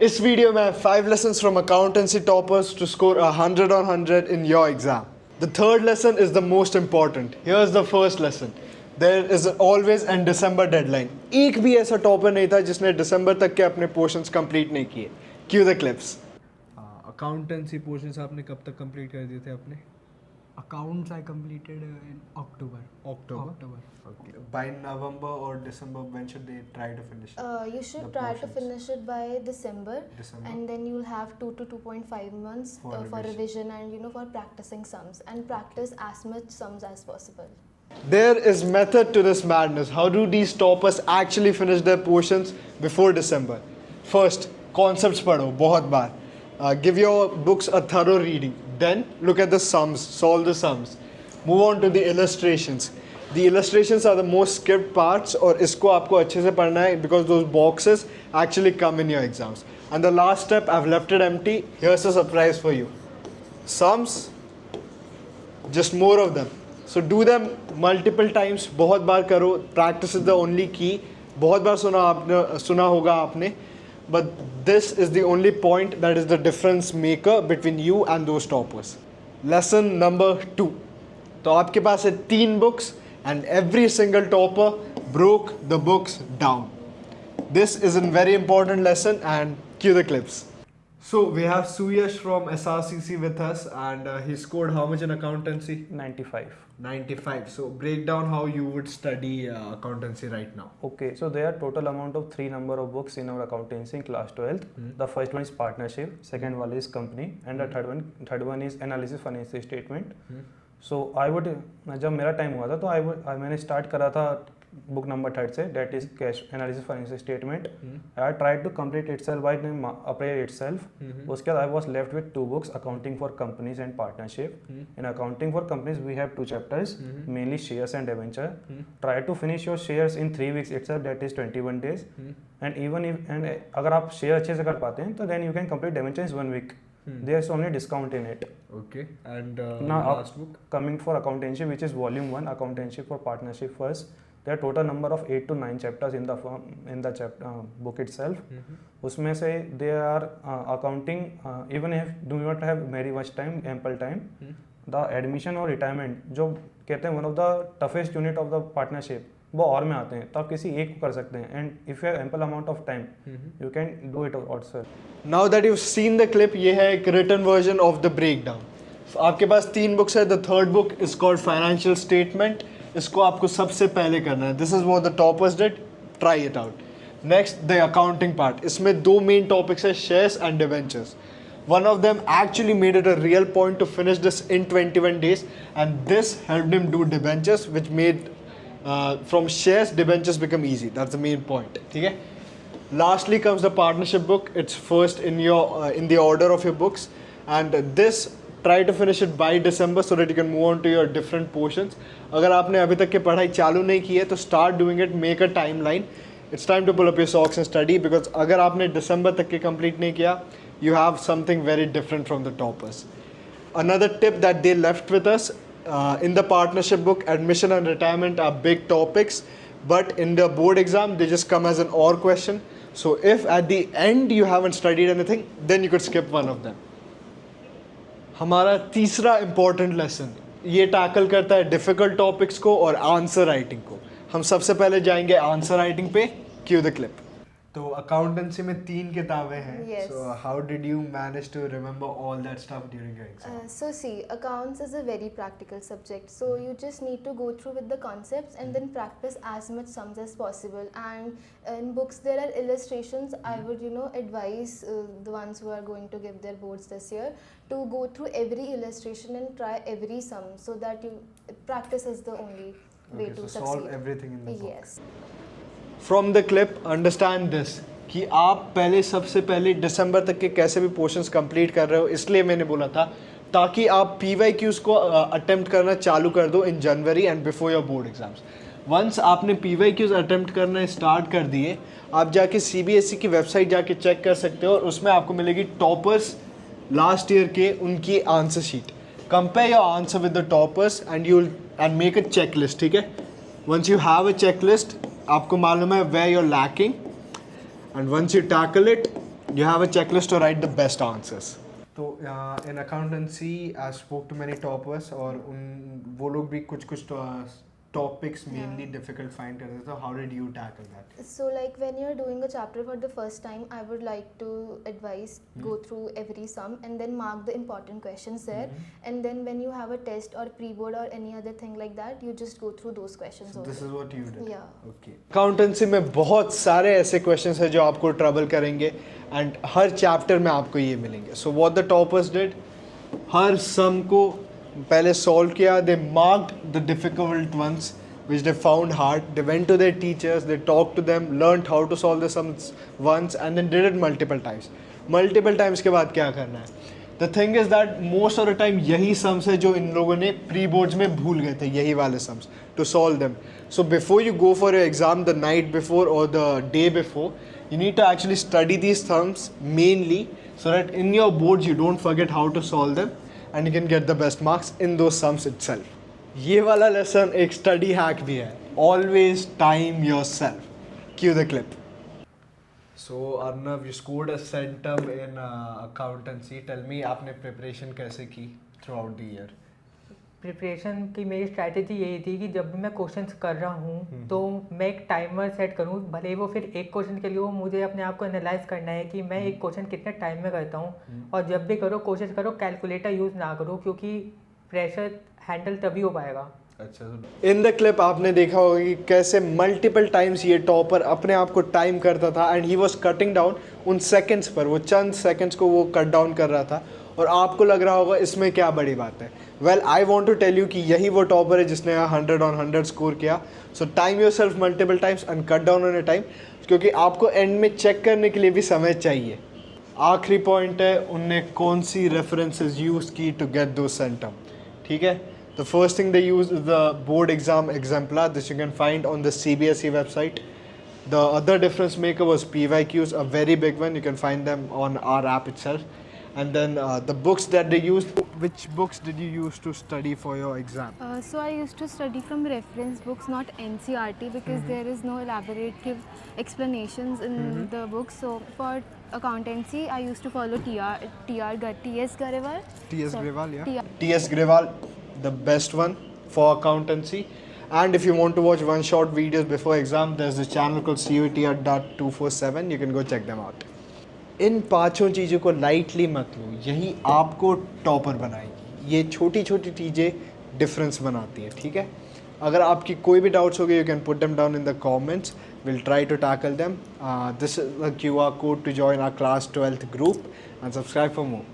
इस वीडियो में 5 lessons from accountancy toppers to score 100 on 100 in your exam. The third lesson is the most important. Here's the first lesson. There is always an December deadline. एक भी ऐसा topper नहीं था जिसने दिसंबर तक के अपने पोर्शंस कंप्लीट नहीं किए. Cue the clips. Accountancy portions आपने कब तक कंप्लीट कर दिए थे अपने? Accounts I completed in October. October. Okay. By November or December, when should they try to finish it? You should The try to portions. finish it by December, December. and then you'll have 2 to 2.5 months For for revision. revision and for practicing sums, and practice as much sums as possible. There is method to this madness. How do these toppers actually finish their portions before December? First, concepts पढ़ो बहुत बार. Give your books a thorough reading. Then look at the sums, solve the sums. Move on to the illustrations. The illustrations are the most skipped parts और इसको आपको अच्छे से पढ़ना है because those boxes actually come in your exams. And the last step, I've left it empty. Here's a surprise for you. Sums, just more of them. So do them multiple times. बहुत बार करो. Practice is the only key. बहुत बार सुना होगा आपने. But this is the only point that is the difference maker between you and those toppers. Lesson number 2. तो आपके पास है 3 books and every single topper broke the books down. This is a very important lesson and cue the clips. So we have Suyash from SRCC with us and he scored how much in accountancy? 95. 95. So break down how you would study accountancy right now. Okay, so there are total amount of 3 number of books in our accountancy in class 12th. The first one is partnership, second one is company, and the third one is analysis financial statement. So I would जब मेरा time हुआ था तो मैंने start करा था book number 3 से, date is cash analysis financial statement. I tried to complete itself by April itself. उसके बाद I was left with 2 books, accounting for companies and partnership. In accounting for companies we have 2 chapters, mainly shares and debenture. Try to finish your shares in 3 weeks itself, that is 21 days. And even if अगर आप share अच्छे से कर पाते हैं तो then you can complete debenture in 1 week. There is only discount in it. Okay. And Now last book? coming for accountancy, which is volume 1, accountancy for partnership first. There are total number of 8 to 9 chapters in the chapter book itself. उसमें से there are accounting, even if do not have very much time, ample time. The admission or retirement जो कहते हैं one of the toughest unit of the partnership, वो और में आते हैं, तो आप किसी एक को कर सकते हैं. And if you have ample amount of time you can do it also. Now that you've seen the clip, ये है एक written version of the breakdown. आपके पास 3 books है. The third book is called Financial Statement. इसको आपको सबसे पहले करना है. This is what the toppers did. Try it out. Next, the accounting part. इसमें 2 main topics है, shares and debentures. One of them actually made it a real point to finish this in 21 days, and this helped him do debentures, which made from shares debentures become easy. That's the main point. ठीक है. Lastly comes the partnership book. It's first in the order of your books, and this try to finish it by December so that you can move on to your different portions. अगर आपने अभी तक की पढ़ाई चालू नहीं की है तो start doing it. Make a timeline. It's time to pull up your socks and study, because अगर आपने December तक के complete नहीं किया, you have something very different from the toppers. Another tip that they left with us, in the partnership book, admission and retirement are big topics, but in the board exam they just come as an or question. So if at the end you haven't studied anything, then you could skip one of them. हमारा तीसरा important lesson ये tackle करता है difficult topics को और answer writing को. हम सबसे पहले जाएंगे answer writing पे. Cue the clip. तो अकाउंटेंसी में 3 किताबें हैं. Yes. So how did you manage to remember all that stuff during your exam? So see, accounts is a very practical subject. So you just need to go through with the concepts and then practice as much sums as possible. And in books there are illustrations. I would advise the ones who are going to give their boards this year to go through every illustration and try every sum, so that practice is the only way to succeed. Solve everything in the book. Yes. From the clip, understand this कि आप पहले सबसे पहले दिसंबर तक के कैसे भी portions complete कर रहे हो, इसलिए मैंने बोला था ताकि आप PYQs को अटेम्प्ट करना चालू कर दो in January and before your board exams. Once आपने PYQs अटेम्प्ट करना स्टार्ट कर दिए, आप जाके CBSE की वेबसाइट जाके चेक कर सकते हो और उसमें आपको मिलेगी टॉपर्स लास्ट ईयर के उनकी answer sheet. Compare your answer with the toppers and make a checklist. ठीक है. Once you have a checklist, आपको मालूम है where you're lacking, and once you tackle it, You have a checklist to write the best answers. तो in accountancy I spoke to many toppers और उन वो लोग भी कुछ टॉपिक्स मेनली डिफिकल्ट फाइंड करते थे, तो how did you tackle that? So like when you're doing a chapter for the first time, I would like to advise go through every sum and then mark the important questions there, and then when you have a test or pre-board or any other thing like that, you just go through those questions this also. Is what you did? Yeah. Okay. Accountancy में बहुत सारे ऐसे questions हैं जो आपको trouble करेंगे and her chapter में आपको ये मिलेंगे. So what the toppers did, हर सम को पहले सॉल्व किया, they marked the difficult ones which they found hard, they went to their teachers, they talked to them, learned how to solve the sums once and then did it multiple times के बाद क्या करना है? The thing is that most of the time यही sums है जो इन लोगों ने प्री बोर्ड्स में भूल गए थे, यही वाले sums to solve them. So before you go for your exam the night before or the day before, you need to actually study these sums mainly so that in your boards you don't forget how to solve them and you can get the best marks in those sums itself. ये वाला lesson एक study hack भी है, always time yourself. Cue the clip. So Arnav, you scored a centum in accountancy. Tell me, आपने preparation कैसे की throughout the year? Preparation की मेरी स्ट्रैटेजी यही थी कि जब भी मैं क्वेश्चंस कर रहा हूँ तो मैं एक टाइमर सेट करूँ, भले ही वो फिर एक क्वेश्चन के लिए हो, मुझे अपने आप को एनालाइज करना है कि मैं एक क्वेश्चन कितने टाइम में करता हूँ. और जब भी करो कोशिश करो कैलकुलेटर यूज़ ना करो, क्योंकि प्रेशर हैंडल तभी हो पाएगा. अच्छा. इन द क्लिप आपने देखा होगा कि कैसे मल्टीपल टाइम्स ये टॉपर अपने आप को टाइम करता था and he was cutting down उन सेकंड्स पर, वो चंद सेकंड्स को वो कट डाउन कर रहा था और आपको लग रहा होगा इसमें क्या बड़ी बात है. Well I want to tell you कि यही वो टॉपर है जिसने 100 on 100 स्कोर किया. सो time yourself multiple times and cut down on a time, क्योंकि आपको एंड में चेक करने के लिए भी समय चाहिए. आखिरी पॉइंट है, उनने कौन सी रेफरेंसेस यूज़ की टू गेट दो सेंटम. ठीक है, the first thing they use is the board exam exemplar. This you can find on the CBSE website. The other difference maker was PYQs, a very big one. You can find them on our app itself. And then the books that they used. Which books did you use to study for your exam? So I used to study from reference books, not NCRT, because there is no elaborative explanations in the books. So for accountancy, I used to follow T.S. Grewal. T.S. Sorry, Grewal, yeah. T.R. T.S. Grewal, the best one for accountancy. And if you want to watch one-shot videos before exam, there's a channel called CUETR.247. You can go check them out. इन पांचों चीज़ों को lightly मत लो, यही आपको topper बनाएगी. ये छोटी छोटी चीज़ें डिफरेंस बनाती हैं. ठीक है, अगर आपकी कोई भी डाउट्स हो गए, you can put them down in the comments. Will try to tackle them. This is the QR code to join our class 12th group and subscribe for more.